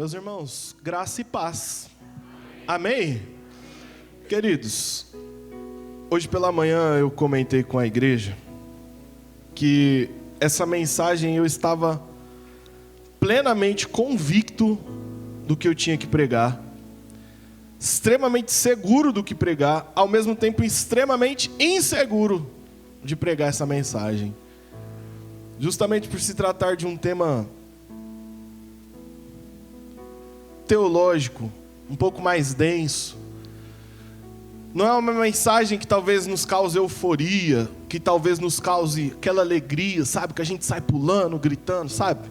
Meus irmãos, graça e paz. Amém? Queridos, hoje pela manhã eu comentei com a igreja que essa mensagem eu estava plenamente convicto do que eu tinha que pregar, extremamente seguro do que pregar, ao mesmo tempo extremamente inseguro de pregar essa mensagem, justamente por se tratar de um tema teológico, um pouco mais denso. Não é uma mensagem que talvez nos cause euforia, que talvez nos cause aquela alegria, sabe? Que a gente sai pulando, gritando, sabe?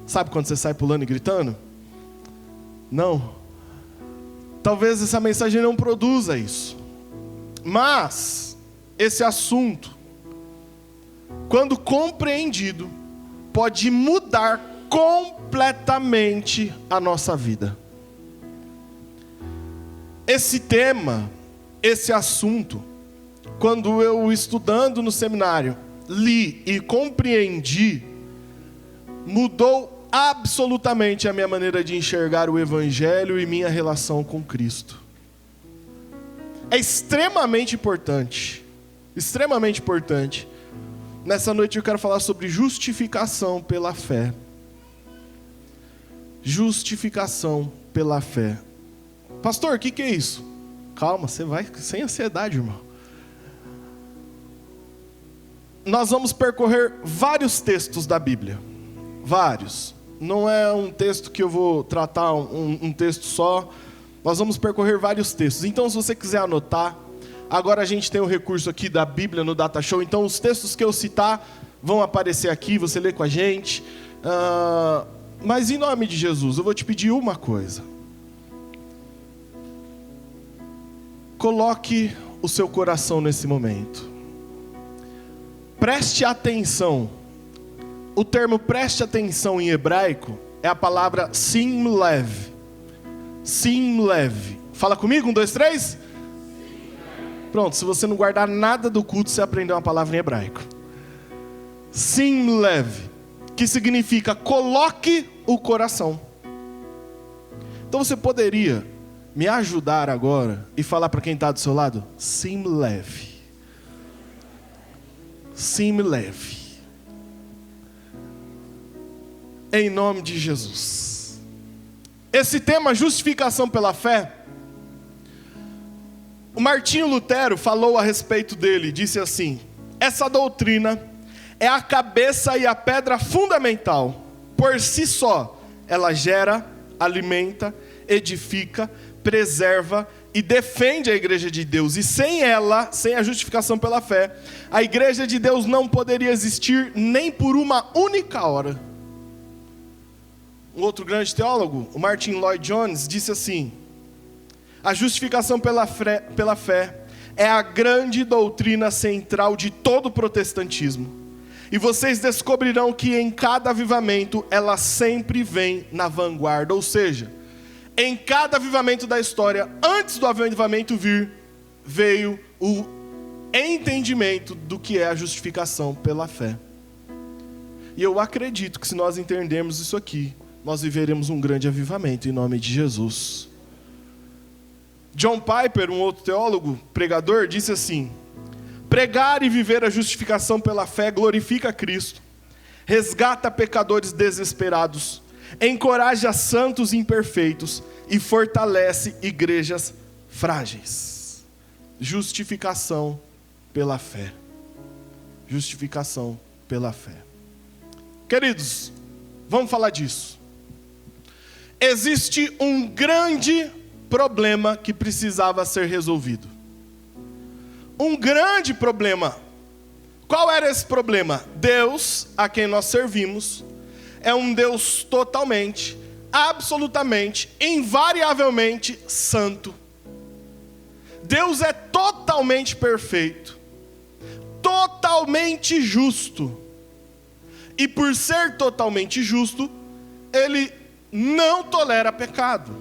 Sabe quando você sai pulando e gritando? Não. Talvez essa mensagem não produza isso. Mas esse assunto, quando compreendido, pode mudar completamente a nossa vida. Esse tema, esse assunto, quando eu estudando no seminário, li e compreendi, mudou absolutamente a minha maneira de enxergar o Evangelho e minha relação com Cristo. É extremamente importante, extremamente importante. Nessa noite eu quero falar sobre justificação pela fé. Justificação pela fé. Pastor, o que é isso? Calma, você vai sem ansiedade, irmão. Nós vamos percorrer vários textos da Bíblia. Vários. Não é um texto que eu vou tratar, um texto só. Nós vamos percorrer vários textos. Então, se você quiser anotar, agora a gente tem o recurso aqui da Bíblia no Data Show. Então, os textos que eu citar vão aparecer aqui, você lê com a gente. Mas em nome de Jesus, eu vou te pedir uma coisa. Coloque o seu coração nesse momento. Preste atenção. O termo preste atenção em hebraico é a palavra sim lev. Sim lev. Fala comigo, 1, 2, 3. Pronto, se você não guardar nada do culto, você aprendeu uma palavra em hebraico. Sim lev, que significa coloque o coração. Então você poderia me ajudar agora e falar para quem está do seu lado? Sim lev. Sim lev. Em nome de Jesus. Esse tema, justificação pela fé, o Martinho Lutero falou a respeito dele, disse assim: essa doutrina é a cabeça e a pedra fundamental. Por si só, ela gera, alimenta, edifica, preserva e defende a igreja de Deus. E sem ela, sem a justificação pela fé, a igreja de Deus não poderia existir nem por uma única hora. Um outro grande teólogo, o Martin Lloyd Jones, disse assim: a justificação pela fé é a grande doutrina central de todo o protestantismo. E vocês descobrirão que em cada avivamento ela sempre vem na vanguarda. Ou seja, em cada avivamento da história, antes do avivamento vir, veio o entendimento do que é a justificação pela fé. E eu acredito que se nós entendermos isso aqui, nós viveremos um grande avivamento em nome de Jesus. John Piper, um outro teólogo, pregador, disse assim: pregar e viver a justificação pela fé glorifica a Cristo, resgata pecadores desesperados, encoraja santos imperfeitos e fortalece igrejas frágeis. Justificação pela fé. Justificação pela fé. Queridos, vamos falar disso. Existe um grande problema que precisava ser resolvido. Um grande problema. Qual era esse problema? Deus, a quem nós servimos, é um Deus totalmente, absolutamente, invariavelmente santo. Deus é totalmente perfeito, totalmente justo. E por ser totalmente justo, Ele não tolera pecado.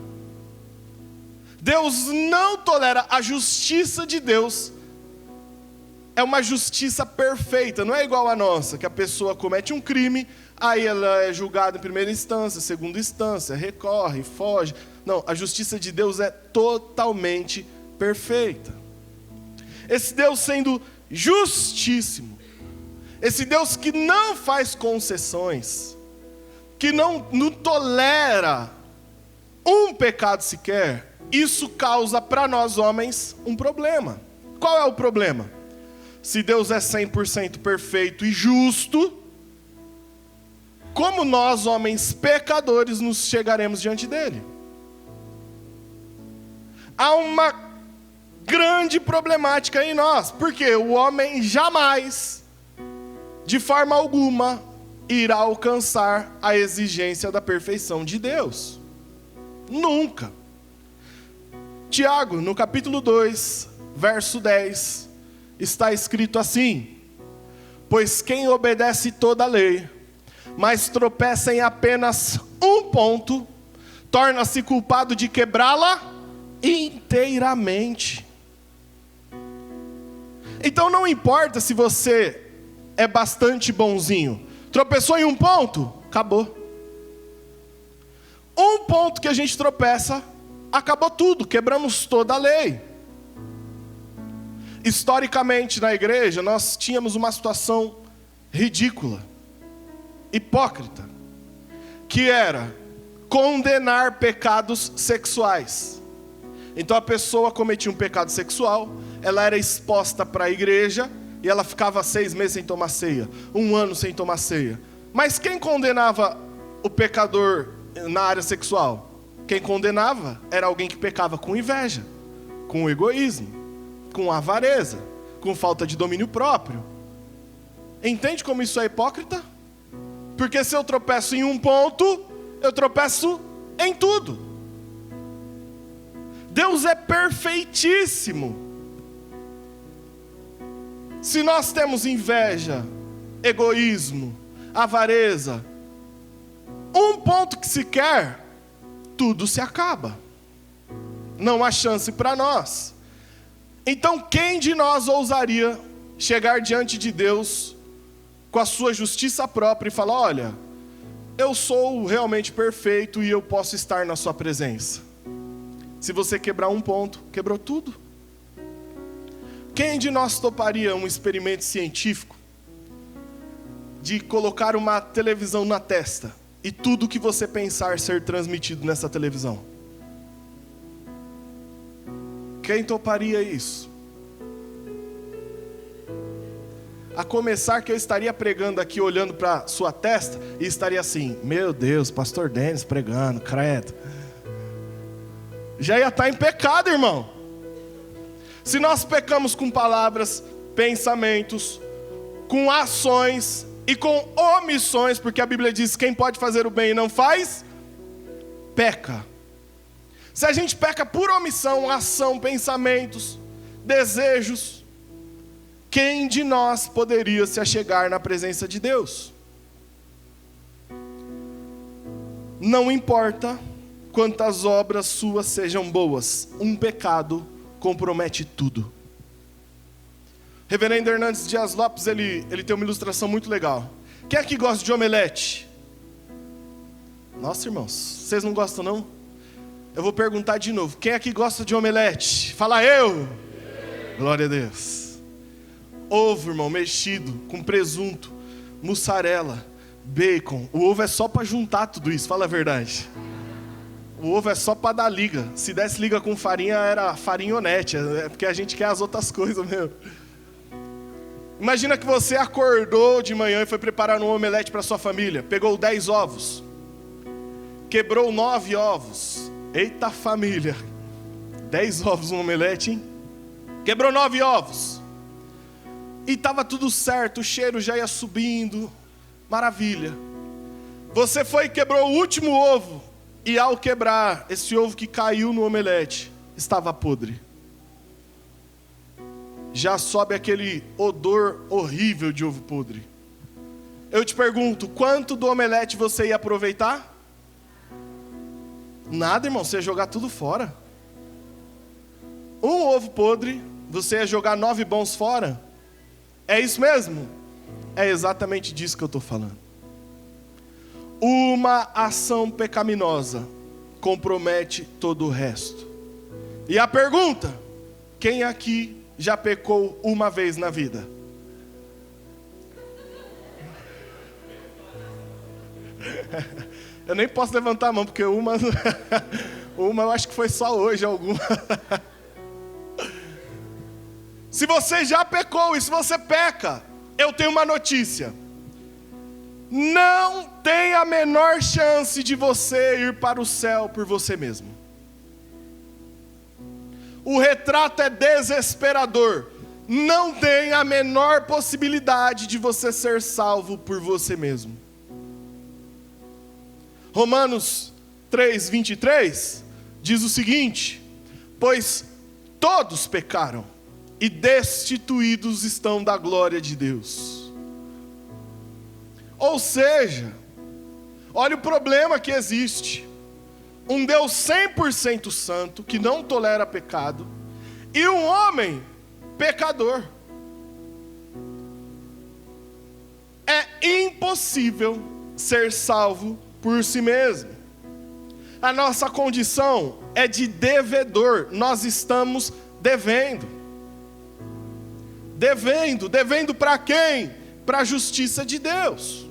Deus não tolera. A justiça de Deus é uma justiça perfeita. Não é igual a nossa, que a pessoa comete um crime, Aí ela é julgada em primeira instância, segunda instância, recorre, foge. Não, a justiça de Deus é totalmente perfeita. Esse Deus sendo justíssimo, esse Deus que não faz concessões, que não tolera um pecado sequer, isso causa para nós homens um problema. Qual é o problema? Se Deus é 100% perfeito e justo, como nós, homens pecadores, nos chegaremos diante dele? Há uma grande problemática em nós, porque o homem jamais, de forma alguma, irá alcançar a exigência da perfeição de Deus. Nunca. Tiago, no capítulo 2, verso 10, está escrito assim: pois quem obedece toda a lei, mas tropeça em apenas um ponto, torna-se culpado de quebrá-la inteiramente. Então não importa se você é bastante bonzinho, tropeçou em um ponto, acabou. Um ponto que a gente tropeça, acabou tudo, quebramos toda a lei. Historicamente na igreja nós tínhamos uma situação ridícula, hipócrita, que era condenar pecados sexuais. Então a pessoa cometia um pecado sexual, ela era exposta para a igreja e ela ficava 6 meses sem tomar ceia, 1 ano sem tomar ceia. Mas quem condenava o pecador na área sexual? Quem condenava era alguém que pecava com inveja, com egoísmo, com avareza, com falta de domínio próprio. Entende como isso é hipócrita? Porque se eu tropeço em um ponto, eu tropeço em tudo. Deus é perfeitíssimo. Se nós temos inveja, egoísmo, avareza, um ponto que se quer, tudo se acaba. Não há chance para nós. Então quem de nós ousaria chegar diante de Deus com a sua justiça própria e falar: olha, eu sou realmente perfeito e eu posso estar na sua presença? Se você quebrar um ponto, quebrou tudo. Quem de nós toparia um experimento científico de colocar uma televisão na testa e tudo que você pensar ser transmitido nessa televisão? Quem toparia isso? A começar que eu estaria pregando aqui, olhando para sua testa, e estaria assim: meu Deus, pastor Denis pregando, credo. Já ia estar em pecado, irmão. Se nós pecamos com palavras, pensamentos, com ações e com omissões, porque a Bíblia diz: quem pode fazer o bem e não faz, peca. Se a gente peca por omissão, ação, pensamentos, desejos, quem de nós poderia se achegar na presença de Deus? Não importa quantas obras suas sejam boas, um pecado compromete tudo. Reverendo Hernandes Dias Lopes, ele tem uma ilustração muito legal. Quem é que gosta de omelete? Nossa, irmãos, vocês não gostam não? Eu vou perguntar de novo. Quem é que gosta de omelete? Fala eu! Glória a Deus. Ovo, irmão, mexido, com presunto, mussarela, bacon. O ovo é só para juntar tudo isso, fala a verdade. O ovo é só para dar liga. Se desse liga com farinha, era farinhonete. É porque a gente quer as outras coisas mesmo. Imagina que você acordou de manhã e foi preparar um omelete para sua família. Pegou 10 ovos. Quebrou 9 ovos. Eita família. 10 ovos no omelete, hein? Quebrou 9 ovos. E estava tudo certo, o cheiro já ia subindo. Maravilha. Você foi e quebrou o último ovo. E ao quebrar, esse ovo que caiu no omelete estava podre. Já sobe aquele odor horrível de ovo podre. Eu te pergunto, quanto do omelete você ia aproveitar? Nada, irmão, você ia jogar tudo fora. Um ovo podre, você ia jogar 9 bons fora? É isso mesmo? É exatamente disso que eu estou falando. uma ação pecaminosa compromete todo o resto. E a pergunta: quem aqui já pecou uma vez na vida? Eu nem posso levantar a mão, porque uma eu acho que foi só hoje, alguma. Se você já pecou e se você peca, eu tenho uma notícia: não tem a menor chance de você ir para o céu por você mesmo. O retrato é desesperador. Não tem a menor possibilidade de você ser salvo por você mesmo. Romanos 3:23 diz o seguinte: pois todos pecaram e destituídos estão da glória de Deus. Ou seja, olha o problema que existe. Um Deus 100% santo, que não tolera pecado, e um homem pecador. É impossível ser salvo por si mesmo. A nossa condição é de devedor. Nós estamos devendo. Devendo para quem? Para a justiça de Deus.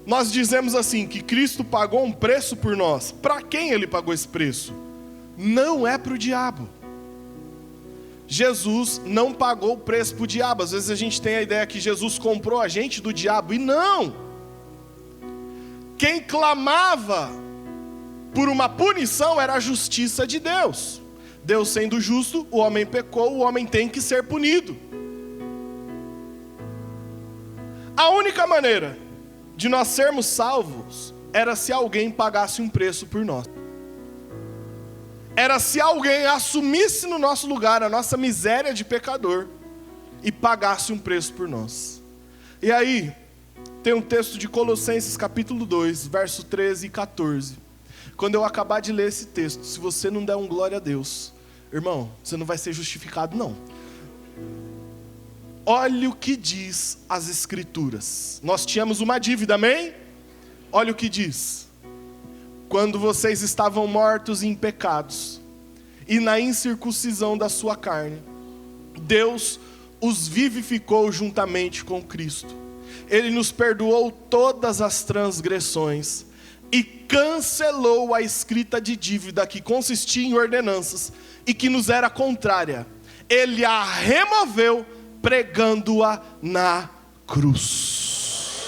Nós dizemos assim, que Cristo pagou um preço por nós. Para quem Ele pagou esse preço? Não é para o diabo. Jesus não pagou o preço para o diabo. Às vezes a gente tem a ideia que Jesus comprou a gente do diabo, e não. Quem clamava por uma punição era a justiça de Deus. Deus sendo justo, o homem pecou, o homem tem que ser punido. A única maneira de nós sermos salvos era se alguém pagasse um preço por nós. Era se alguém assumisse no nosso lugar a nossa miséria de pecador e pagasse um preço por nós. E aí, tem um texto de Colossenses capítulo 2, verso 13 e 14. Quando eu acabar de ler esse texto, se você não der um glória a Deus, irmão, você não vai ser justificado não. Olha o que diz as Escrituras. Nós tínhamos uma dívida, amém? Olha o que diz: quando vocês estavam mortos em pecados e na incircuncisão da sua carne, Deus os vivificou juntamente com Cristo. Ele nos perdoou todas as transgressões e cancelou a escrita de dívida que consistia em ordenanças e que nos era contrária. Ele a removeu, pregando-a na cruz.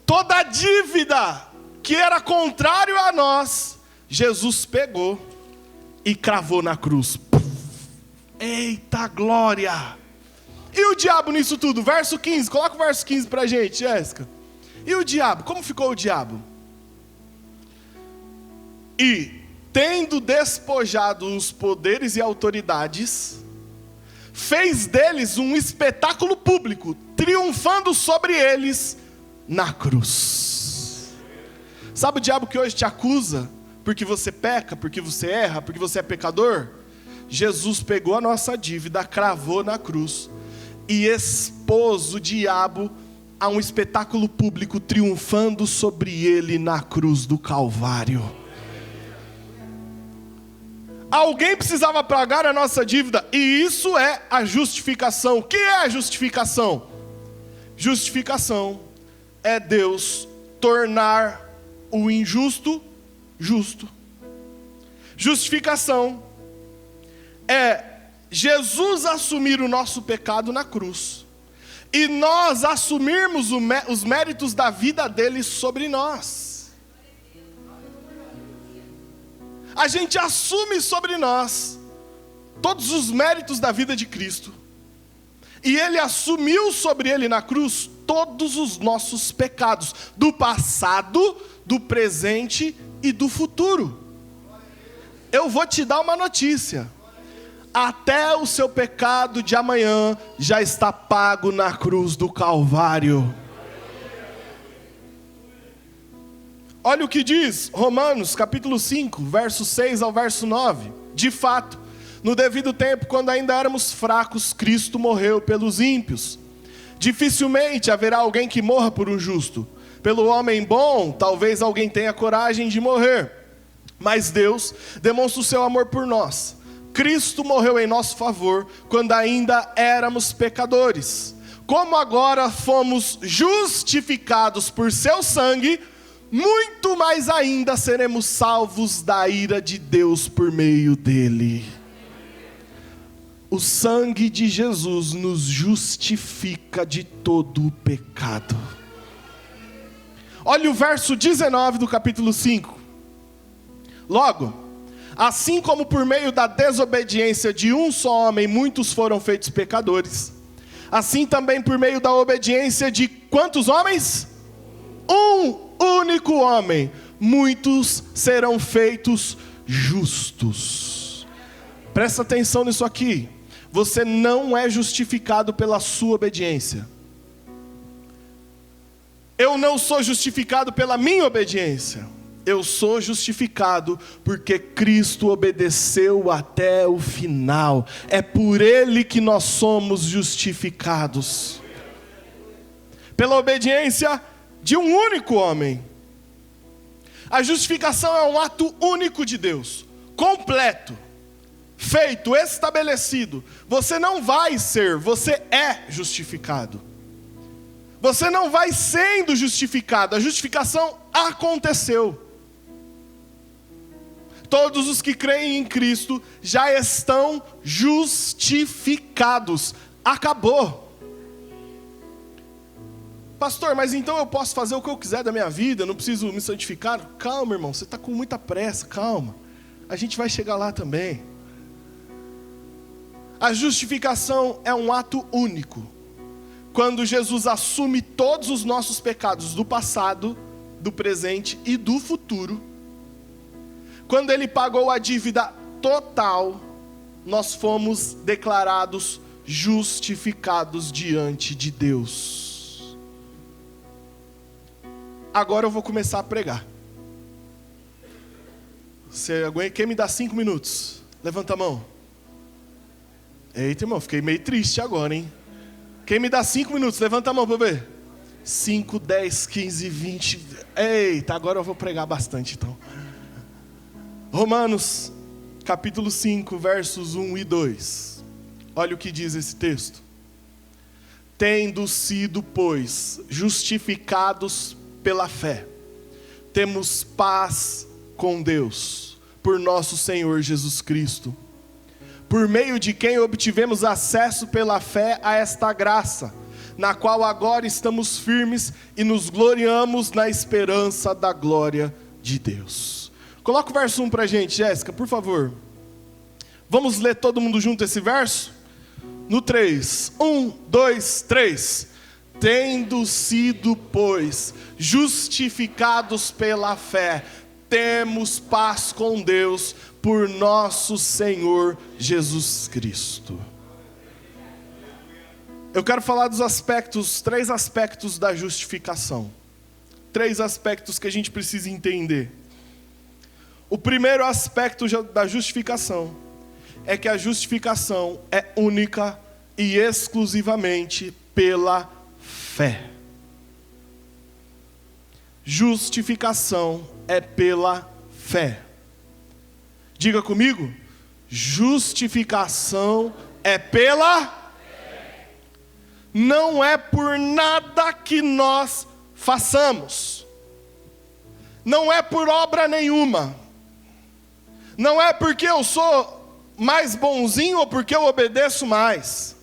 Toda a dívida que era contrário a nós, Jesus pegou e cravou na cruz. Eita glória! E o diabo nisso tudo? Verso 15, coloca o verso 15 pra gente, Jéssica. E o diabo, como ficou o diabo? E, tendo despojado os poderes e autoridades, fez deles um espetáculo público, triunfando sobre eles na cruz. Sabe o diabo que hoje te acusa porque você peca, porque você erra, porque você é pecador? Jesus pegou a nossa dívida, cravou na cruz e expôs o diabo a um espetáculo público, triunfando sobre ele na cruz do Calvário. Alguém precisava pagar a nossa dívida, e isso é a justificação. O que é a justificação? Justificação é Deus tornar o injusto justo. Justificação é Jesus assumir o nosso pecado na cruz e nós assumirmos os méritos da vida dele sobre nós. A gente assume sobre nós todos os méritos da vida de Cristo, e ele assumiu sobre ele na cruz todos os nossos pecados, do passado, do presente e do futuro. Eu vou te dar uma notícia: até o seu pecado de amanhã já está pago na cruz do Calvário. Olha o que diz Romanos capítulo 5, verso 6 ao verso 9. De fato, no devido tempo, quando ainda éramos fracos, Cristo morreu pelos ímpios. Dificilmente haverá alguém que morra por um justo. Pelo homem bom, talvez alguém tenha coragem de morrer. Mas Deus demonstra o seu amor por nós. Cristo morreu em nosso favor quando ainda éramos pecadores. Como agora fomos justificados por seu sangue, muito mais ainda seremos salvos da ira de Deus por meio dele. O sangue de Jesus nos justifica de todo o pecado. Olha o verso 19 do capítulo 5. Logo, assim como por meio da desobediência de um só homem muitos foram feitos pecadores, assim também por meio da obediência de quantos homens? Um único homem, muitos serão feitos justos. Presta atenção nisso aqui. Você não é justificado pela sua obediência. Eu não sou justificado pela minha obediência. Eu sou justificado porque Cristo obedeceu até o final. É por Ele que nós somos justificados. Pela obediência de um único homem. A justificação é um ato único de Deus, completo, feito, estabelecido. Você não vai ser, você é justificado. Você não vai sendo justificado, a justificação aconteceu. Todos os que creem em Cristo já estão justificados. Acabou. Pastor, mas então eu posso fazer o que eu quiser da minha vida, não preciso me santificar? Calma, irmão, você está com muita pressa, calma. A gente vai chegar lá também. A justificação é um ato único. Quando Jesus assume todos os nossos pecados do passado, do presente e do futuro. Quando Ele pagou a dívida total, nós fomos declarados justificados diante de Deus. Agora eu vou começar a pregar. Quem me dá 5 minutos? Levanta a mão. Eita, irmão, fiquei meio triste agora, hein? Quem me dá 5 minutos? Levanta a mão para eu ver. 5, 10, 15, 20. Eita, agora eu vou pregar bastante então. Romanos, capítulo 5, versos 1 e 2. Olha o que diz esse texto. Tendo sido, pois, justificados pela fé, temos paz com Deus, por nosso Senhor Jesus Cristo, por meio de quem obtivemos acesso pela fé a esta graça, na qual agora estamos firmes e nos gloriamos na esperança da glória de Deus. Coloca o verso 1 para a gente, Jéssica, por favor. Vamos ler todo mundo junto esse verso? No 3. 1, 2, 3. Tendo sido, pois, justificados pela fé, temos paz com Deus por nosso Senhor Jesus Cristo. Eu quero falar dos aspectos, 3 aspectos da justificação. 3 aspectos que a gente precisa entender. O primeiro aspecto da justificação é que a justificação é única e exclusivamente pela fé. Justificação é pela fé. Diga comigo, justificação é pela fé. Não é por nada que nós façamos. Não é por obra nenhuma. Não é porque eu sou mais bonzinho ou porque eu obedeço mais.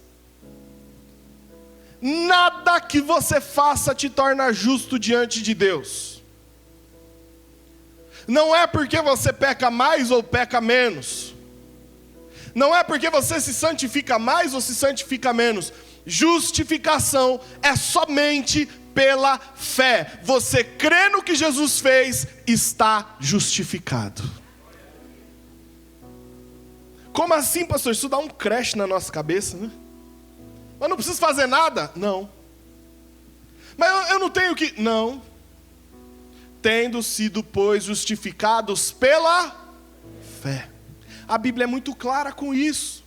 Nada que você faça te torna justo diante de Deus. Não é porque você peca mais ou peca menos. Não é porque você se santifica mais ou se santifica menos. Justificação é somente pela fé. Você crê no que Jesus fez, está justificado. Como assim, pastor? Isso dá um crash na nossa cabeça, né? Mas não preciso fazer nada? Não. Mas eu não tenho que... Não. Tendo sido, pois, justificados pela fé. A Bíblia é muito clara com isso.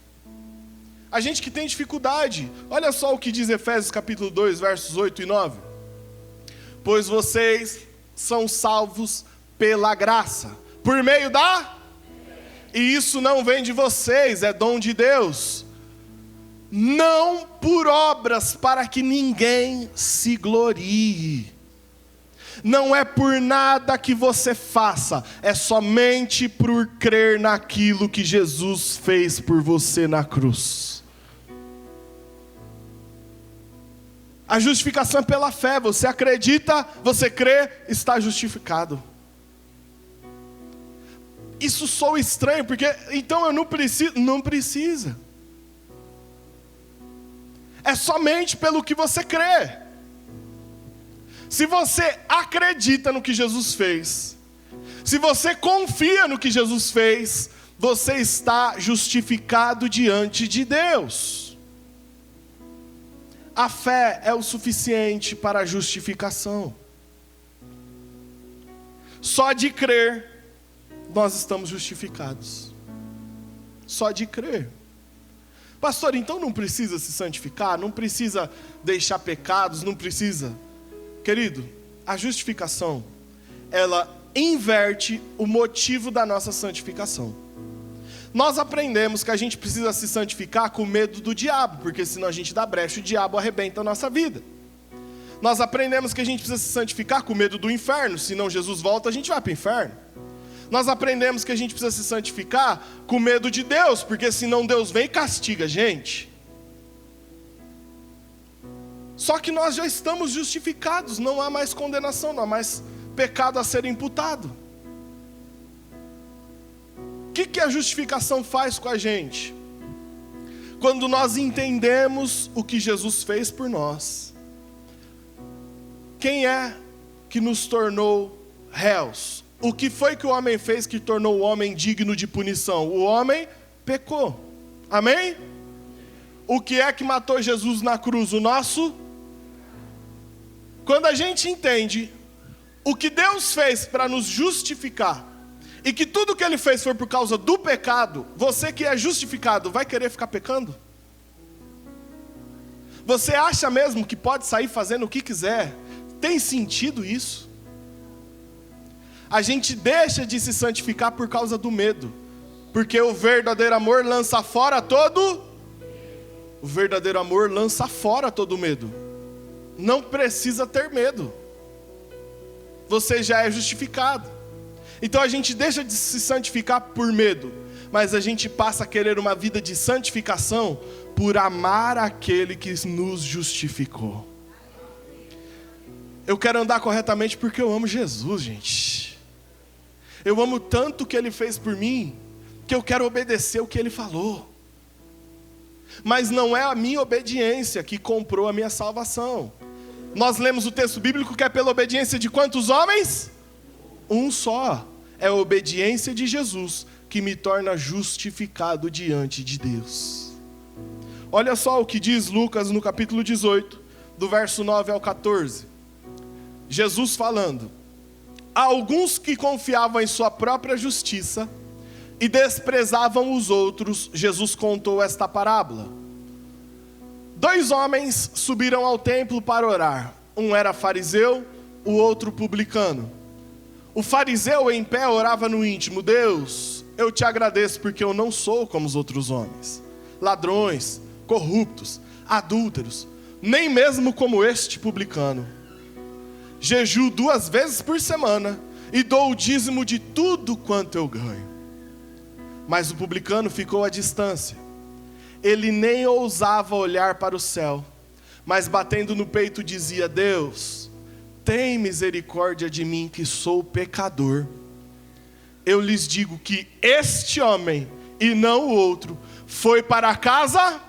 A gente que tem dificuldade. Olha só o que diz Efésios capítulo 2, versos 8 e 9. Pois vocês são salvos pela graça, por meio da... E isso não vem de vocês, é dom de Deus. Não por obras, para que ninguém se glorie. Não é por nada que você faça, é somente por crer naquilo que Jesus fez por você na cruz. A justificação é pela fé, você acredita, você crê, está justificado. Isso soa estranho, porque então eu não preciso, não precisa. É somente pelo que você crê. Se você acredita no que Jesus fez, se você confia no que Jesus fez, você está justificado diante de Deus. A fé é o suficiente para a justificação. Só de crer, nós estamos justificados. Só de crer. Pastor, então não precisa se santificar? Não precisa deixar pecados? Não precisa? Querido, a justificação, ela inverte o motivo da nossa santificação. Nós aprendemos que a gente precisa se santificar com medo do diabo, porque senão a gente dá brecha, o diabo arrebenta a nossa vida. Nós aprendemos que a gente precisa se santificar com medo do inferno, senão Jesus volta, a gente vai para o inferno. Nós aprendemos que a gente precisa se santificar com medo de Deus, porque senão Deus vem e castiga a gente. Só que nós já estamos justificados, não há mais condenação, não há mais pecado a ser imputado. O que a justificação faz com a gente? Quando nós entendemos o que Jesus fez por nós. Quem é que nos tornou réus? O que foi que o homem fez que tornou o homem digno de punição? O homem pecou. Amém? O que é que matou Jesus na cruz? O nosso... Quando a gente entende o que Deus fez para nos justificar, e que tudo que Ele fez foi por causa do pecado, você que é justificado, vai querer ficar pecando? Você acha mesmo que pode sair fazendo o que quiser? Tem sentido isso? A gente deixa de se santificar por causa do medo, porque o verdadeiro amor lança fora todo... O verdadeiro amor lança fora todo medo. Não precisa ter medo. Você já é justificado. Então a gente deixa de se santificar por medo, mas a gente passa a querer uma vida de santificação por amar aquele que nos justificou. Eu quero andar corretamente porque eu amo Jesus, gente. Eu amo tanto o que Ele fez por mim, que eu quero obedecer o que Ele falou. Mas não é a minha obediência que comprou a minha salvação. Nós lemos o texto bíblico que é pela obediência de quantos homens? Um só. É a obediência de Jesus que me torna justificado diante de Deus. Olha só o que diz Lucas no capítulo 18, do verso 9 ao 14. Jesus falando: há alguns que confiavam em sua própria justiça e desprezavam os outros, Jesus contou esta parábola. 2 homens subiram ao templo para orar. Um era fariseu, o outro publicano. O fariseu em pé orava no íntimo: Deus, eu te agradeço porque eu não sou como os outros homens, ladrões, corruptos, adúlteros, nem mesmo como este publicano. Jejuo 2 vezes por semana e dou o dízimo de tudo quanto eu ganho. Mas o publicano ficou à distância. Ele nem ousava olhar para o céu, mas batendo no peito dizia: Deus, tem misericórdia de mim que sou pecador. Eu lhes digo que este homem, e não o outro, foi para casa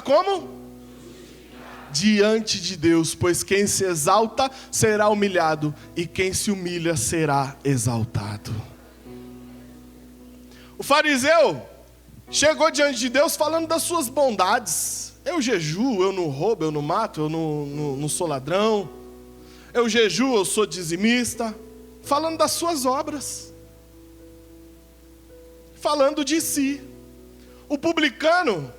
como? Diante de Deus, pois quem se exalta será humilhado, e quem se humilha será exaltado. O fariseu chegou diante de Deus falando das suas bondades. Eu jejuo, eu não roubo, eu não mato, eu não sou ladrão. Eu jejuo, eu sou dizimista. Falando das suas obras. Falando de si. O publicano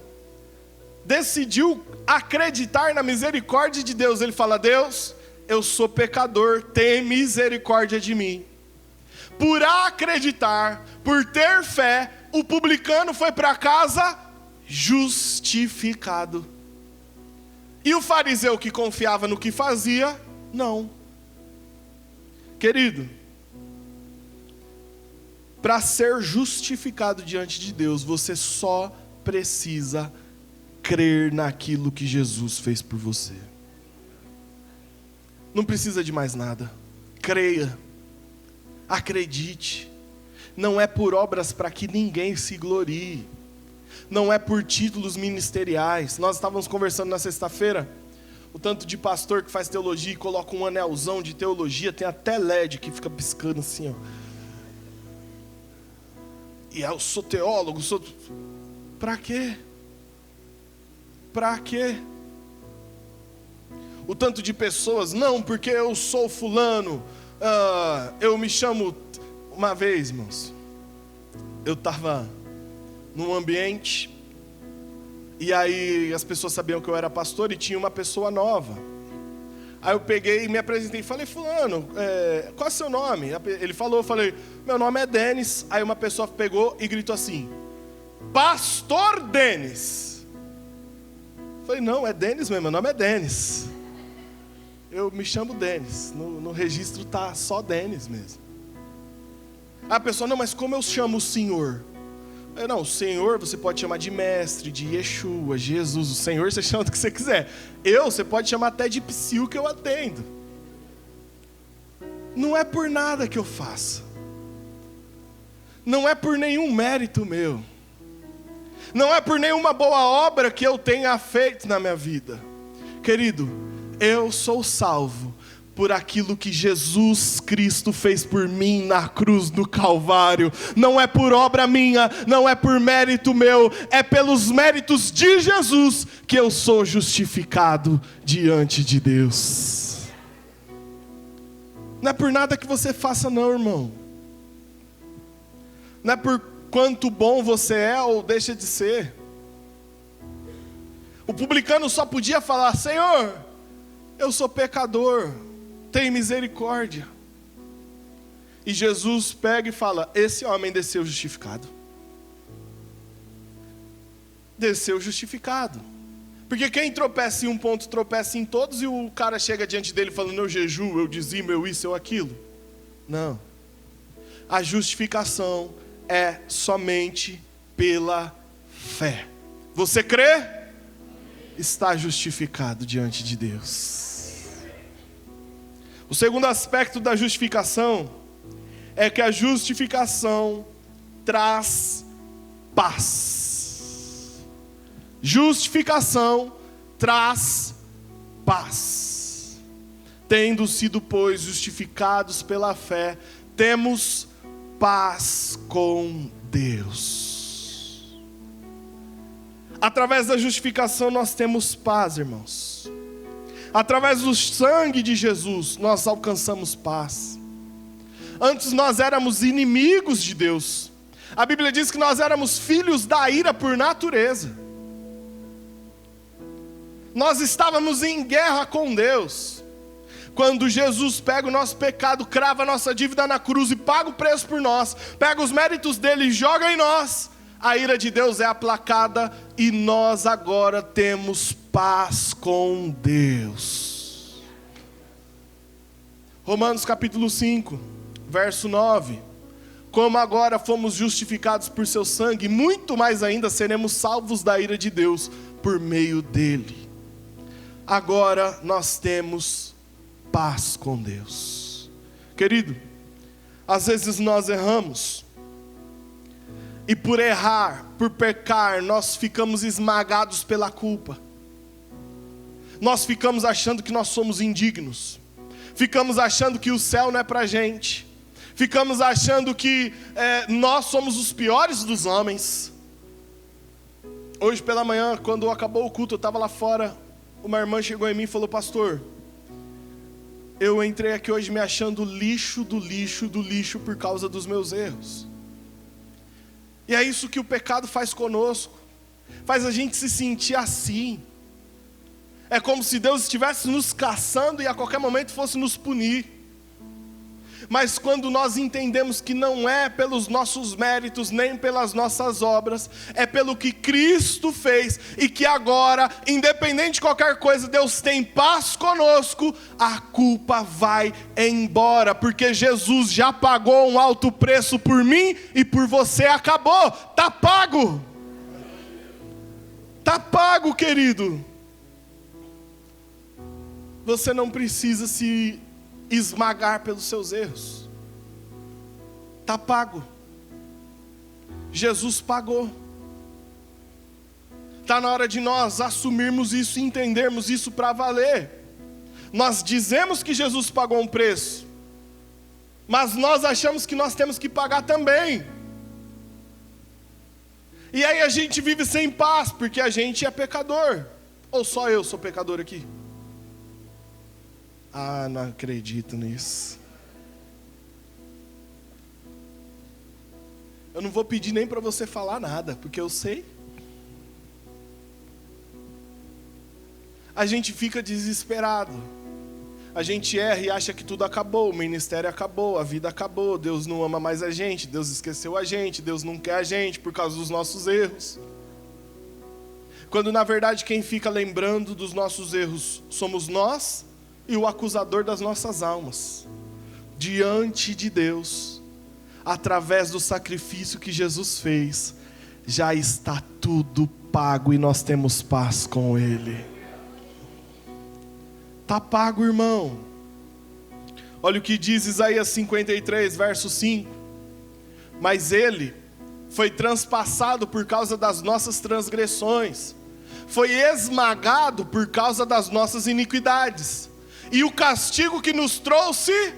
decidiu acreditar na misericórdia de Deus. Ele fala: Deus, eu sou pecador, tem misericórdia de mim. Por acreditar, por ter fé, o publicano foi para casa justificado. E o fariseu que confiava no que fazia, não. Querido, para ser justificado diante de Deus, você só precisa crer naquilo que Jesus fez por você. Não precisa de mais nada. Creia. Acredite. Não é por obras para que ninguém se glorie. Não é por títulos ministeriais. Nós estávamos conversando na sexta-feira. O tanto de pastor que faz teologia e coloca um anelzão de teologia. Tem até LED que fica piscando assim, ó. E eu sou teólogo, sou... Para quê? Para quê? O tanto de pessoas, não, porque eu sou fulano, eu me chamo... Uma vez, irmãos, eu estava num ambiente, e aí as pessoas sabiam que eu era pastor, e tinha uma pessoa nova. Aí eu peguei e me apresentei e falei: fulano, qual é o seu nome? Ele falou, eu falei: meu nome é Denis. Aí uma pessoa pegou e gritou assim: Pastor Denis. Eu falei: não, é Denis mesmo, meu nome é Denis. Eu me chamo Denis, no registro tá só Denis mesmo. Aí a pessoa: não, mas como eu chamo o Senhor? Não, o Senhor você pode chamar de mestre, de Yeshua, Jesus. O Senhor você chama do que você quiser. Você pode chamar até de psiu, que eu atendo. Não é por nada que eu faça. Não é por nenhum mérito meu. Não é por nenhuma boa obra que eu tenha feito na minha vida. Querido, eu sou salvo por aquilo que Jesus Cristo fez por mim na cruz do Calvário. Não é por obra minha, não é por mérito meu, é pelos méritos de Jesus que eu sou justificado diante de Deus. Não é por nada que você faça não, irmão. Não é por quanto bom você é ou deixa de ser. O publicano só podia falar: Senhor, eu sou pecador, tem misericórdia. E Jesus pega e fala: esse homem desceu justificado. Desceu justificado. Porque quem tropeça em um ponto, tropeça em todos. E o cara chega diante dele falando: eu jejuo, eu dizimo, eu isso, eu aquilo. Não. A justificação é somente pela fé. Você crê? Está justificado diante de Deus. O segundo aspecto da justificação é que a justificação traz paz. Justificação traz paz. Tendo sido, pois, justificados pela fé, temos paz com Deus. Através da justificação nós temos paz, irmãos. Através do sangue de Jesus, nós alcançamos paz. Antes nós éramos inimigos de Deus. A Bíblia diz que nós éramos filhos da ira por natureza. Nós estávamos em guerra com Deus. Quando Jesus pega o nosso pecado, crava a nossa dívida na cruz e paga o preço por nós, pega os méritos dele e joga em nós, a ira de Deus é aplacada e nós agora temos paz com Deus. Romanos capítulo 5, verso 9. Como agora fomos justificados por seu sangue, muito mais ainda seremos salvos da ira de Deus por meio dele. Agora nós temos paz com Deus. Querido, às vezes nós erramos. E por errar, por pecar, nós ficamos esmagados pela culpa. Nós ficamos achando que nós somos indignos. Ficamos achando que o céu não é pra gente. Ficamos achando que nós somos os piores dos homens. Hoje pela manhã, quando acabou o culto, eu estava lá fora. Uma irmã chegou em mim e falou: pastor, eu entrei aqui hoje me achando lixo do lixo do lixo por causa dos meus erros. E é isso que o pecado faz conosco. faz a gente se sentir assim. É como se Deus estivesse nos caçando e a qualquer momento fosse nos punir. Mas quando nós entendemos que não é pelos nossos méritos, nem pelas nossas obras, é pelo que Cristo fez, e que agora, independente de qualquer coisa, Deus tem paz conosco, a culpa vai embora, porque Jesus já pagou um alto preço por mim e por você. Acabou, está pago. Está pago, querido. Você não precisa se esmagar pelos seus erros. Está pago. Jesus pagou. Está na hora de nós assumirmos isso e entendermos isso para valer. Nós dizemos que Jesus pagou um preço, mas nós achamos que nós temos que pagar também. E aí a gente vive sem paz, porque a gente é pecador. Ou só eu sou pecador aqui? Ah, não acredito nisso. Eu não vou pedir nem para você falar nada, porque eu sei. A gente fica desesperado. A gente erra e acha que tudo acabou, o ministério acabou, a vida acabou, Deus não ama mais a gente, Deus esqueceu a gente, Deus não quer a gente por causa dos nossos erros. Quando na verdade quem fica lembrando dos nossos erros somos nós e o acusador das nossas almas. Diante de Deus, através do sacrifício que Jesus fez, já está tudo pago e nós temos paz com Ele. Está pago, irmão. Olha o que diz Isaías 53, verso 5. Mas Ele foi transpassado por causa das nossas transgressões, foi esmagado por causa das nossas iniquidades, e o castigo que nos trouxe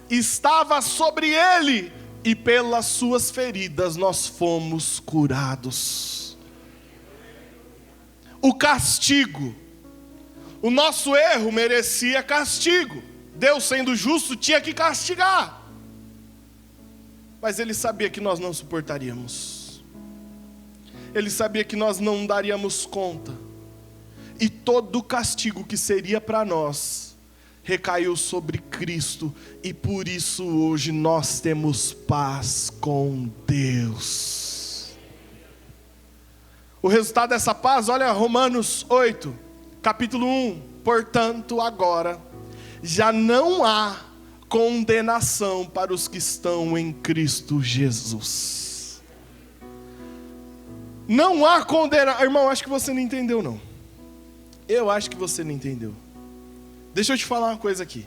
estava sobre Ele, e pelas suas feridas nós fomos curados. O castigo, o nosso erro merecia castigo. Deus, sendo justo, tinha que castigar. Mas Ele sabia que nós não suportaríamos. Ele sabia que nós não daríamos conta. E todo o castigo que seria para nós recaiu sobre Cristo. E por isso hoje nós temos paz com Deus. O resultado dessa paz, olha Romanos 8, capítulo 1. Portanto, agora já não há condenação para os que estão em Cristo Jesus. Não há condenação. Irmão, acho que você não entendeu não. Eu acho que você não entendeu. Deixa eu te falar uma coisa aqui.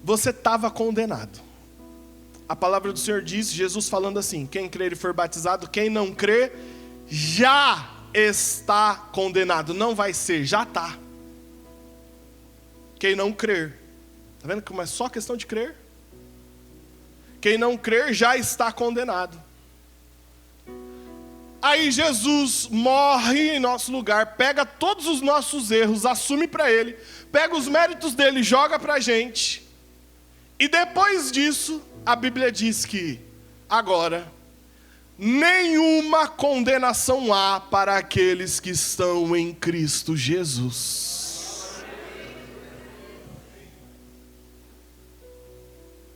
Você estava condenado. A palavra do Senhor diz, Jesus falando assim: quem crer e for batizado, quem não crer, já está condenado. Não vai ser, já está. Quem não crer, está vendo como é só questão de crer? Quem não crer já está condenado. Aí Jesus morre em nosso lugar, pega todos os nossos erros, assume para Ele, pega os méritos dele, joga para a gente. E depois disso, a Bíblia diz que agora nenhuma condenação há para aqueles que estão em Cristo Jesus.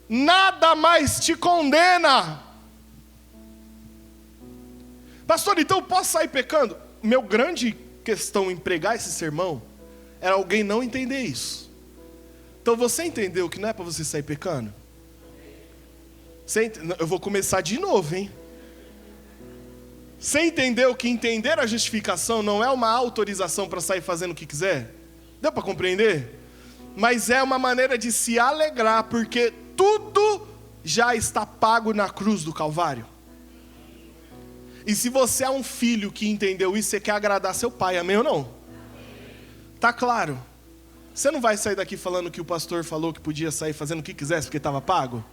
Nada mais te condena. Pastor, então eu posso sair pecando? Meu grande questão em pregar esse sermão era alguém não entender isso. Então você entendeu que não é para você sair pecando? Eu vou começar de novo, hein? Você entendeu que entender a justificação não é uma autorização para sair fazendo o que quiser? Deu para compreender? Mas é uma maneira de se alegrar, porque tudo já está pago na cruz do Calvário. E se você é um filho que entendeu isso, você quer agradar seu pai, amém ou não? Tá claro? Você não vai sair daqui falando que o pastor falou que podia sair fazendo o que quisesse porque estava pago?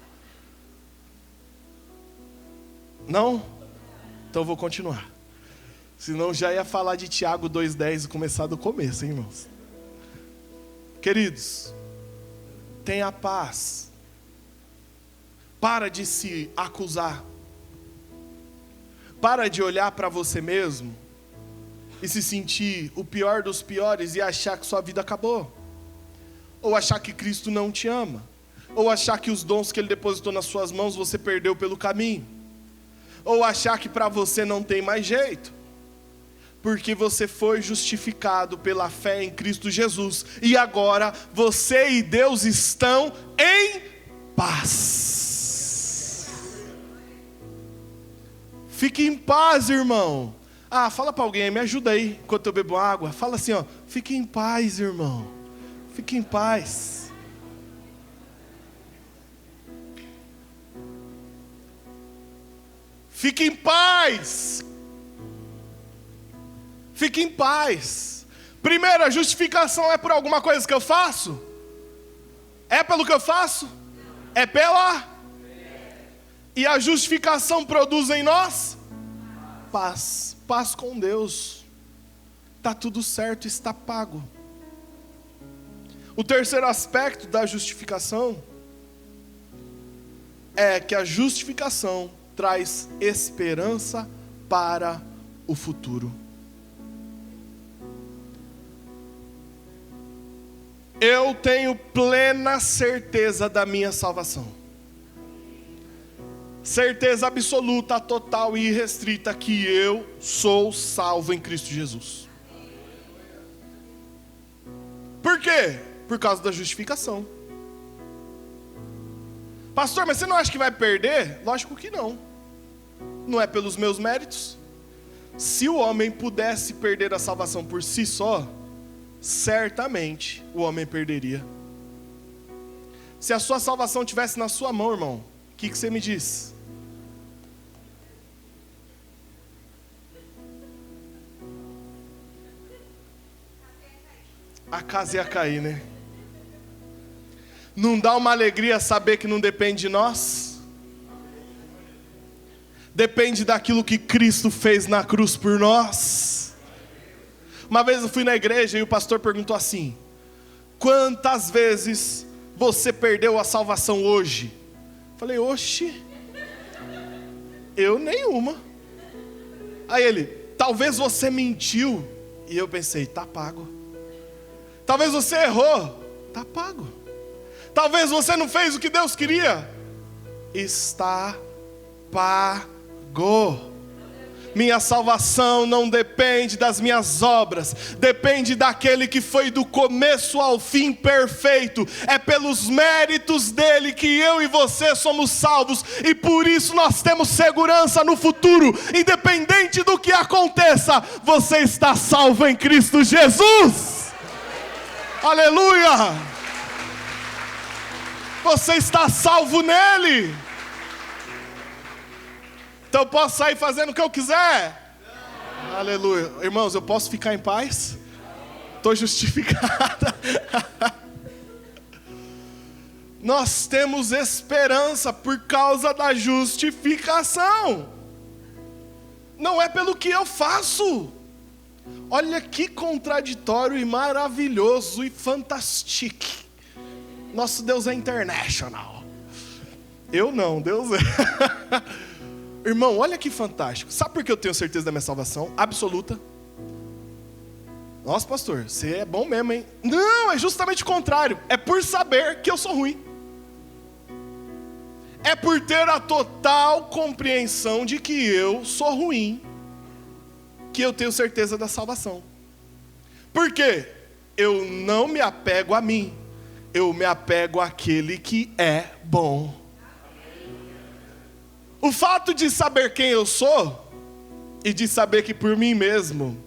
Não? Então eu vou continuar. Senão já ia falar de Tiago 2,10 e começar do começo, hein, irmãos? Queridos, tenha paz. Para de se acusar. Para de olhar para você mesmo e se sentir o pior dos piores e achar que sua vida acabou. Ou achar que Cristo não te ama. Ou achar que os dons que Ele depositou nas suas mãos você perdeu pelo caminho. Ou achar que para você não tem mais jeito. Porque você foi justificado pela fé em Cristo Jesus. E agora você e Deus estão em paz. Fique em paz, irmão. Fala para alguém, me ajuda aí, enquanto eu bebo água. Fala assim, fique em paz, irmão. Fique em paz. Fique em paz. Fique em paz. Primeiro, a justificação é por alguma coisa que eu faço? É pelo que eu faço? É pela? E a justificação produz em nós? Paz. Paz com Deus. Está tudo certo, está pago. O terceiro aspecto da justificação é que a justificação traz esperança para o futuro. Eu tenho plena certeza da minha salvação. Certeza absoluta, total e irrestrita que eu sou salvo em Cristo Jesus. Por quê? Por causa da justificação. Pastor, mas você não acha que vai perder? Lógico que não. Não é pelos meus méritos. Se o homem pudesse perder a salvação por si só, certamente o homem perderia. Se a sua salvação estivesse na sua mão, irmão, o que você me diz? A casa ia cair, né? Não dá uma alegria saber que não depende de nós? Depende daquilo que Cristo fez na cruz por nós. Uma vez eu fui na igreja e o pastor perguntou assim: quantas vezes você perdeu a salvação hoje? Falei, oxe, eu nenhuma. Aí ele, talvez você mentiu. E eu pensei, tá pago. Talvez você errou, tá pago. Talvez você não fez o que Deus queria, está pago. Minha salvação não depende das minhas obras, depende daquele que foi do começo ao fim perfeito. É pelos méritos dele que eu e você somos salvos, e por isso nós temos segurança no futuro. Independente do que aconteça, você está salvo em Cristo Jesus. Aleluia! Você está salvo nele. Então eu posso sair fazendo o que eu quiser? Não. Aleluia. Irmãos, eu posso ficar em paz? Estou justificada. Nós temos esperança por causa da justificação. Não é pelo que eu faço. Olha que contraditório e maravilhoso e fantástico. Nosso Deus é international. Eu não, Deus é. Irmão, olha que fantástico. Sabe por que eu tenho certeza da minha salvação? Absoluta. Nossa, pastor, você é bom mesmo, hein? Não, é justamente o contrário. É por saber que eu sou ruim. É por ter a total compreensão de que eu sou ruim, que eu tenho certeza da salvação. Por quê? Eu não me apego a mim. Eu me apego àquele que é bom. O fato de saber quem eu sou e de saber que por mim mesmo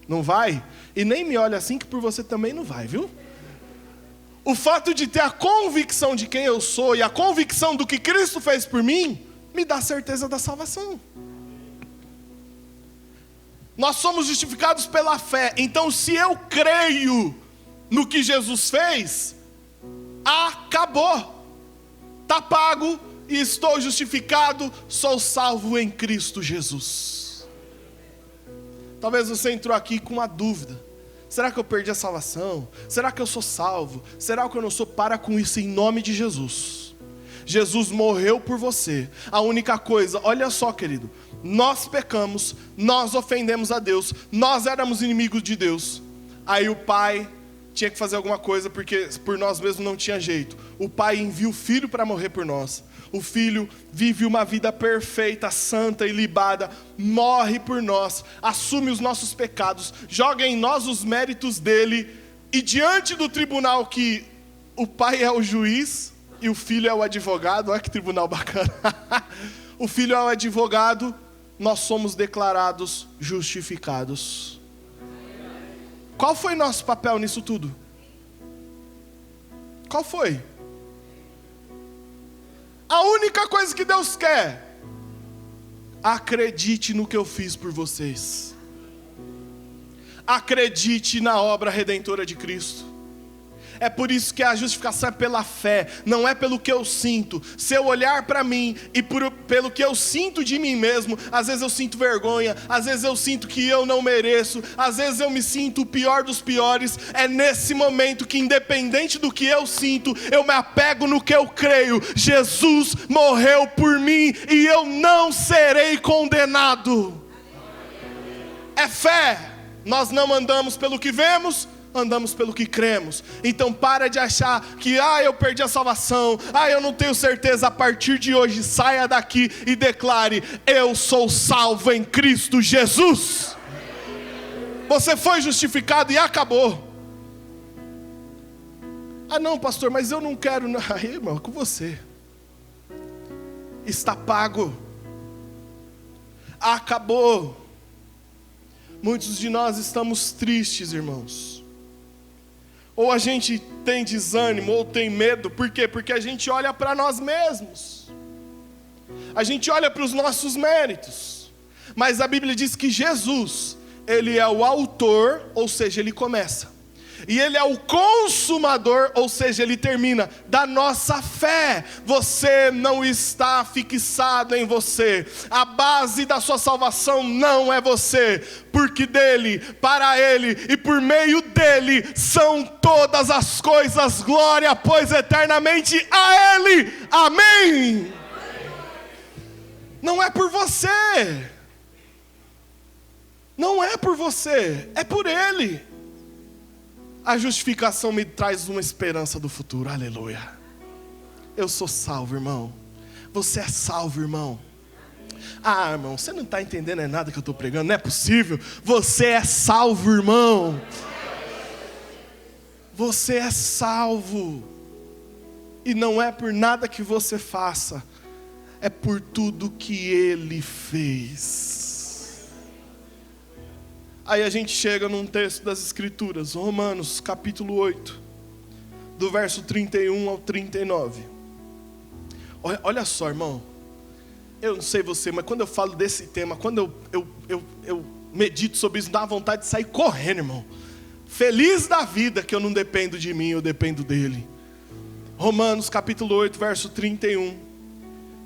não vai, e nem me olha assim que por você também não vai, viu? O fato de ter a convicção de quem eu sou e a convicção do que Cristo fez por mim, me dá certeza da salvação. Nós somos justificados pela fé, então se eu creio no que Jesus fez, acabou, está pago. E estou justificado, sou salvo em Cristo Jesus. Talvez você entrou aqui com uma dúvida. Será que eu perdi a salvação? Será que eu sou salvo? Será que eu não sou? Para com isso em nome de Jesus. Jesus morreu por você. A única coisa, olha só, querido, nós pecamos, nós ofendemos a Deus, nós éramos inimigos de Deus. Aí o pai tinha que fazer alguma coisa, porque por nós mesmos não tinha jeito. O pai envia o filho para morrer por nós. O filho vive uma vida perfeita, santa e libada, morre por nós, assume os nossos pecados, joga em nós os méritos dele, e diante do tribunal que o pai é o juiz e o filho é o advogado, olha que tribunal bacana. O filho é o advogado, nós somos declarados justificados. Qual foi nosso papel nisso tudo? Qual foi? A única coisa que Deus quer: acredite no que eu fiz por vocês. Acredite na obra redentora de Cristo. É por isso que a justificação é pela fé, não é pelo que eu sinto. Se eu olhar para mim e pelo que eu sinto de mim mesmo, às vezes eu sinto vergonha, às vezes eu sinto que eu não mereço, às vezes eu me sinto o pior dos piores. É nesse momento que, independente do que eu sinto, eu me apego no que eu creio. Jesus morreu por mim e eu não serei condenado. É fé. Nós não andamos pelo que vemos, andamos pelo que cremos. Então para de achar que eu perdi a salvação, eu não tenho certeza. A partir de hoje saia daqui e declare: eu sou salvo em Cristo Jesus. Você foi justificado e acabou. Não, pastor, mas eu não quero. Aí, irmão, é com você. Está pago. Acabou. Muitos de nós estamos tristes, irmãos. Ou a gente tem desânimo, ou tem medo. Por quê? Porque a gente olha para nós mesmos. A gente olha para os nossos méritos. Mas a Bíblia diz que Jesus, Ele é o autor, ou seja, Ele começa. E Ele é o consumador, ou seja, Ele termina, da nossa fé. Você não está fixado em você. A base da sua salvação não é você. Porque dele, para Ele e por meio dele são todas as coisas. Glória, pois, eternamente a Ele. Amém. Não é por você. Não é por você, é por Ele. A justificação me traz uma esperança do futuro, aleluia. Eu sou salvo, irmão. Você é salvo, irmão. Irmão, você não está entendendo nada que eu estou pregando, não é possível. Você é salvo, irmão. Você é salvo. E não é por nada que você faça, é por tudo que Ele fez. Aí a gente chega num texto das Escrituras, Romanos capítulo 8, do verso 31 ao 39. Olha só, irmão, eu não sei você, mas quando eu falo desse tema, quando eu medito sobre isso, dá vontade de sair correndo, irmão. Feliz da vida que eu não dependo de mim, eu dependo dele. Romanos capítulo 8, verso 31,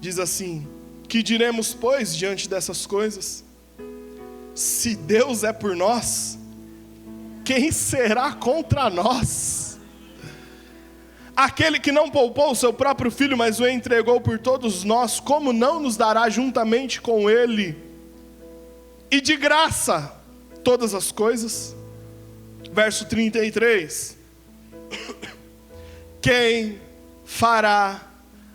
diz assim: que diremos, pois, diante dessas coisas? Se Deus é por nós, quem será contra nós? Aquele que não poupou o seu próprio filho, mas o entregou por todos nós, como não nos dará juntamente com ele, e de graça, todas as coisas? Verso 33. Quem fará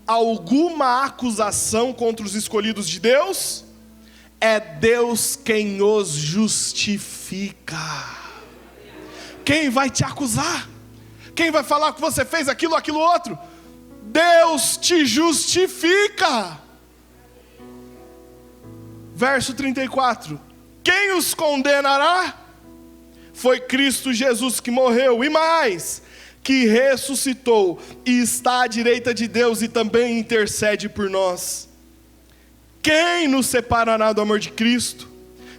alguma acusação contra os escolhidos de Deus? É Deus quem os justifica. Quem vai te acusar? Quem vai falar que você fez aquilo outro? Deus te justifica. Verso 34. Quem os condenará? Foi Cristo Jesus que morreu, e mais, que ressuscitou e está à direita de Deus e também intercede por nós. Quem nos separará do amor de Cristo?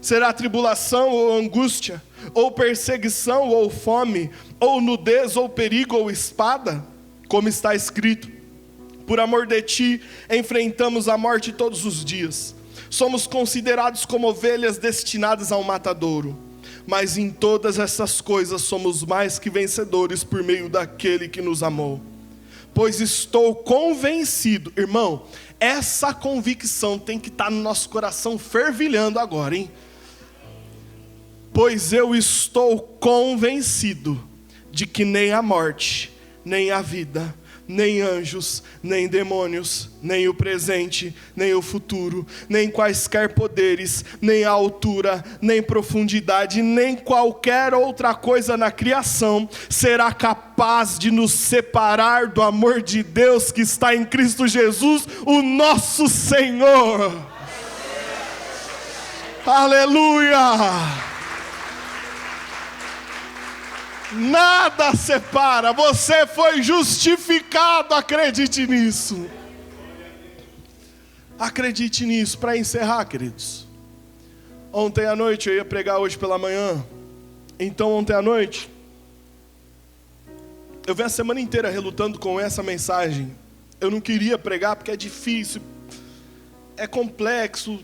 Será tribulação ou angústia, ou perseguição ou fome, ou nudez ou perigo ou espada? Como está escrito: por amor de ti enfrentamos a morte todos os dias. Somos considerados como ovelhas destinadas ao matadouro. Mas em todas essas coisas somos mais que vencedores por meio daquele que nos amou. pois estou convencido. Irmão, essa convicção tem que estar no nosso coração fervilhando agora, hein? Pois eu estou convencido de que nem a morte, nem a vida, nem anjos, nem demônios, nem o presente, nem o futuro, nem quaisquer poderes, nem a altura, nem profundidade, nem qualquer outra coisa na criação será capaz de nos separar do amor de Deus que está em Cristo Jesus, o nosso Senhor. Aleluia! Nada separa, você foi justificado, acredite nisso. Acredite nisso. Para encerrar, queridos, ontem à noite, eu ia pregar hoje pela manhã. Então ontem à noite, eu venho a semana inteira relutando com essa mensagem. Eu não queria pregar porque é difícil, é complexo.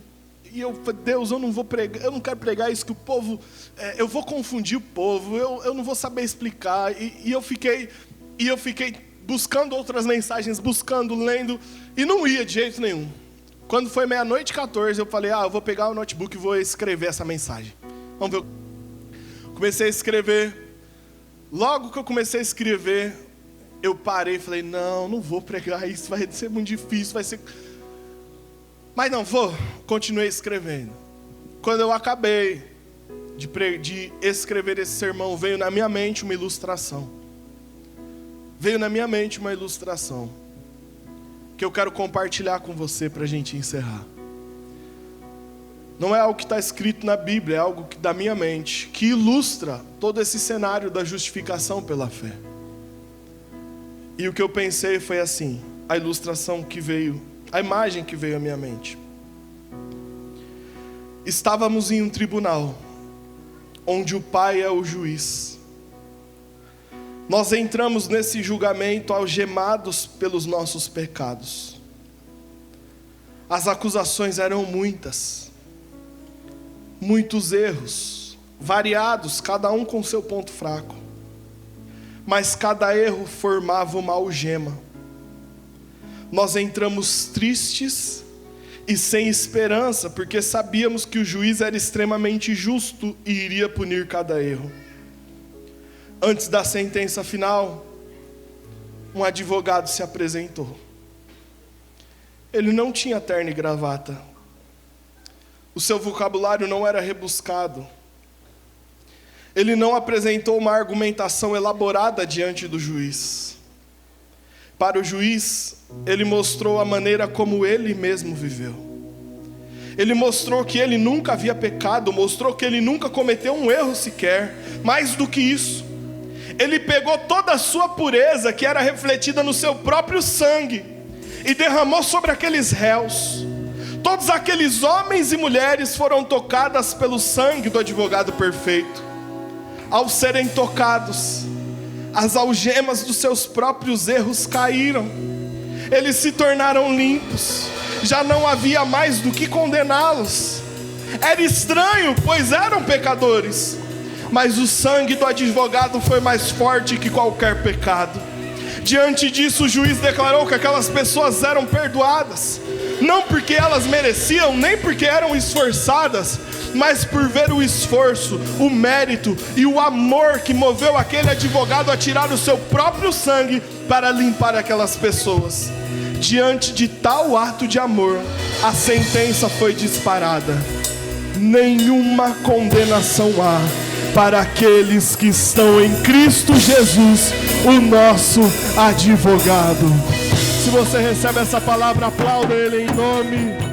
E eu falei, Deus, eu não vou pregar, eu não quero pregar isso que o povo, eu vou confundir o povo, eu não vou saber explicar. E eu fiquei buscando outras mensagens, buscando, lendo, e não ia de jeito nenhum. Quando foi 00:14, eu falei, eu vou pegar o notebook e vou escrever essa mensagem. Vamos ver. Comecei a escrever. Logo que eu comecei a escrever, eu parei e falei, não vou pregar isso, vai ser muito difícil, vai ser... Mas não vou, continuei escrevendo. Quando eu acabei de escrever esse sermão, veio na minha mente uma ilustração. Que eu quero compartilhar com você para a gente encerrar. Não é algo que está escrito na Bíblia, é algo da minha mente, que ilustra todo esse cenário da justificação pela fé. E o que eu pensei foi assim, a ilustração que veio, a imagem que veio à minha mente. Estávamos em um tribunal, onde o Pai é o juiz. Nós entramos nesse julgamento algemados pelos nossos pecados. As acusações eram muitas, muitos erros, variados, cada um com seu ponto fraco. Mas cada erro formava uma algema. Nós entramos tristes e sem esperança, porque sabíamos que o juiz era extremamente justo e iria punir cada erro. Antes da sentença final, um advogado se apresentou. Ele não tinha terno e gravata. O seu vocabulário não era rebuscado. Ele não apresentou uma argumentação elaborada diante do juiz. Para o juiz, ele mostrou a maneira como ele mesmo viveu. Ele mostrou que ele nunca havia pecado, mostrou que ele nunca cometeu um erro sequer. Mais do que isso, ele pegou toda a sua pureza, que era refletida no seu próprio sangue, e derramou sobre aqueles réus. Todos aqueles homens e mulheres foram tocadas pelo sangue do advogado perfeito. Ao serem tocados, as algemas dos seus próprios erros caíram. Eles se tornaram limpos. Já não havia mais do que condená-los. Era estranho, pois eram pecadores. Mas o sangue do advogado foi mais forte que qualquer pecado. Diante disso, o juiz declarou que aquelas pessoas eram perdoadas. Não porque elas mereciam, nem porque eram esforçadas, mas por ver o esforço, o mérito e o amor que moveu aquele advogado a tirar o seu próprio sangue para limpar aquelas pessoas. Diante de tal ato de amor, a sentença foi disparada. Nenhuma condenação há para aqueles que estão em Cristo Jesus, o nosso advogado. Se você recebe essa palavra, aplauda Ele em nome